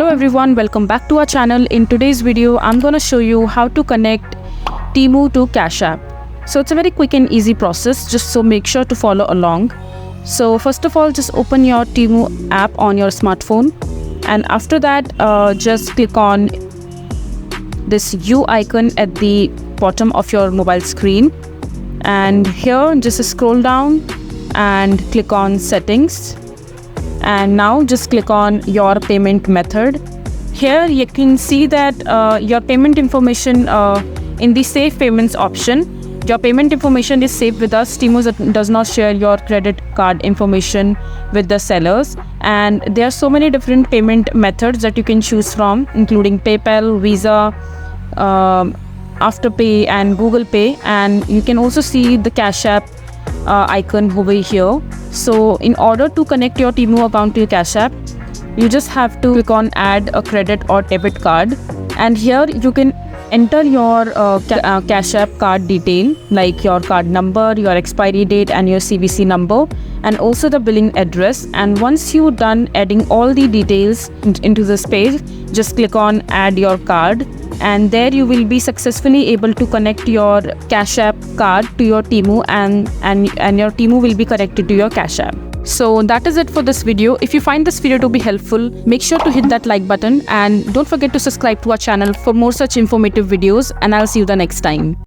Hello everyone, welcome back to our channel. In today's video, I'm gonna show you how to connect Temu to Cashapp. So it's a very quick and easy process, just so make sure to follow along. So first of all, just open your Temu app on your smartphone, and after that, just click on this U icon at the bottom of your mobile screen, and here just scroll down and click on settings. And now just click on your payment method. Here you can see that your payment information in the save payments option, your payment information is saved with us. Temu does not share your credit card information with the sellers, and there are so many different payment methods that you can choose from, including PayPal, Visa, Afterpay and Google Pay. And you can also see the Cashapp icon over here. So in order to connect your Temu account to your Cashapp, you just have to click on add a credit or debit card, and here you can enter your Cashapp card detail, like your card number, your expiry date and your CVC number, and also the billing address. And once you're done adding all the details into this page, just click on add your card, and there you will be successfully able to connect your Cashapp card to your Temu, and your Temu will be connected to your Cashapp. So that is it for this video. If you find this video to be helpful, make sure to hit that like button, and don't forget to subscribe to our channel for more such informative videos, and I'll see you the next time.